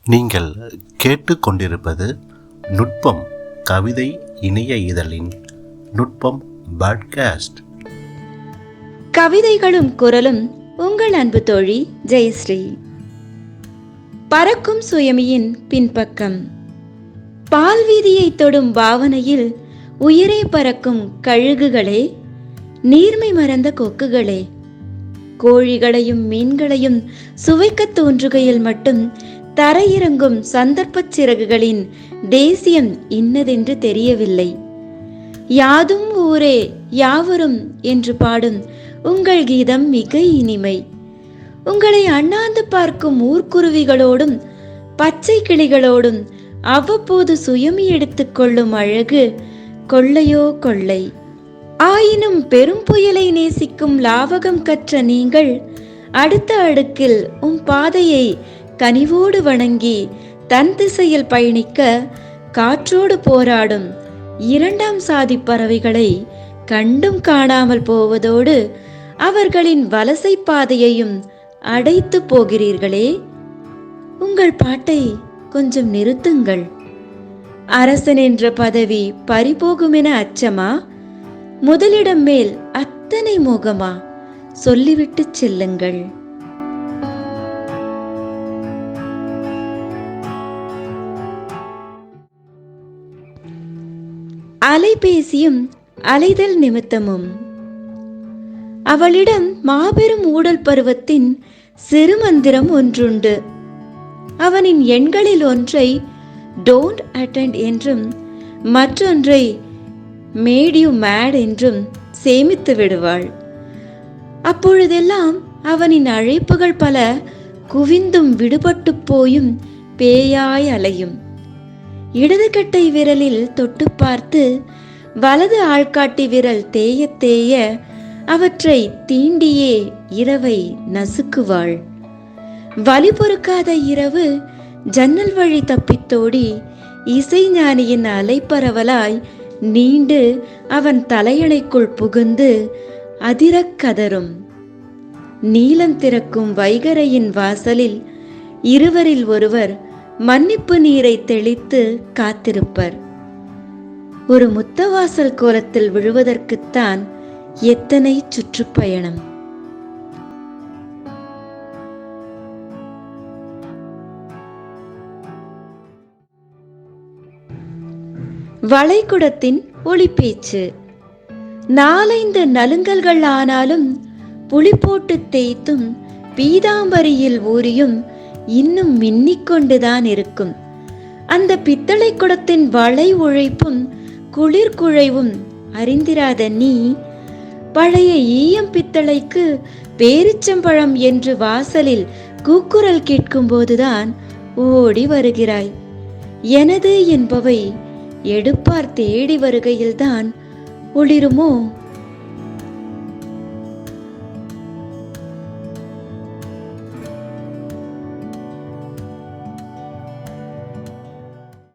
நீங்கள் கேட்டுக்கொண்டிருப்பது நுட்பம் கவிதை இணைய இதழின் நுட்பம் பாட்காஸ்ட். கவிதைகளும் குரலும் உங்கள் அன்பு தோழி ஜெயஸ்ரீ. பறக்கும் சுயமியின் பின்பக்கம். பால் வீதியை தொடும் பாவனையில் உயிரே பறக்கும் கழுகுகளே, நீர்மை மறந்த கொக்குகளே, கோழிகளையும் மீன்களையும் சுவைக்க தோன்றுகையில் மட்டும் தரையிறங்கும் சந்தர்ப்பச் சிறகுகளின் தேசியம் இன்னதென்று தெரியவில்லை. யாதும் ஊரே யாவரும் என்று பாடும் உங்கள் கீதம் மிக இனிமை. உங்களை அண்ணாந்து பார்க்கும் ஊர்க்குருவிகளோடும் பச்சை கிளிகளோடும் அவ்வப்போது சுயமி எடுத்துக் கொள்ளும் அழகு கொள்ளையோ கொள்ளை. ஆயினும் பெரும் புயலை நேசிக்கும் லாவகம் கற்ற நீங்கள் அடுத்த அடுக்கில் பாதையை கனிவோடு வணங்கி தன் திசையில் பயணிக்க காற்றோடு போராடும் இரண்டாம் சாதி பறவைகளை கண்டும் காணாமல் போவதோடு அவர்களின் வலசை பாதையையும் அடைத்து போகிறீர்களே. உங்கள் பாட்டை கொஞ்சம் நிறுத்துங்கள். அரசன் என்ற பதவி பறிபோகுமென அச்சமா? முதலிடம் மேல் அத்தனை மோகமா? சொல்லிவிட்டு செல்லுங்கள். அலைபேசியும் அலைதல் நிமித்தமும். அவளிடம் மாபெரும் ஊடல் பருவத்தின் சிறு மந்திரம் ஒன்றுண்டு. அவனின் எண்களில் ஒன்றை டோன்ட் அட்டெண்ட் என்றும் மற்றொன்றை மேட் யூ மேட் என்றும் சேமித்து விடுவாள். அப்பொழுதெல்லாம் அவனின் அழைப்புகள் பல குவிந்தும் விடுபட்டு போயும் பேயாய் அலையும். இடது கட்டை விரலில் தொட்டு பார்த்து வலது ஆள்காட்டி விரல் தேய தேய அவற்றை தீண்டியே இரவை நசுக்குவாள். வலி பொறுக்காத இரவு ஜன்னல் வழி தப்பித்தோடி இசைஞானியின் அலைப்பரவலாய் நீண்டு அவன் தலையணைக்குள் புகுந்து அதிரக் கதரும். நீலம் திறக்கும் வைகரையின் வாசலில் இருவரில் ஒருவர் மன்னிப்பு நீரை தெளித்து காத்திருப்பர். ஒரு முத்தவாசல் கோலத்தில் விழுவதற்குத்தான் எத்தனை சுற்றுப்பயணம். வளைகுடத்தின் ஒளிப்பேச்சு. நாலைந்து நலுங்கல்கள் ஆனாலும் புளி போட்டு தேய்த்தும் பீதாம்பரியில் ஊறியும் இன்னும் மின்னிக்கொண்டுதான் இருக்கும். அந்த பித்தளை குடத்தின் வளை உழைப்பும் குளிர் குழைவும் அறிந்திராத நீ பழைய ஈயம் பித்தளைக்கு பேரிச்சம்பழம் என்று வாசலில் கூக்குரல் கேட்கும் போதுதான் ஓடி வருகிறாய். எனது என்பவை எடுப்பார் தேடி வருகையில்தான் ஒளிருமோ?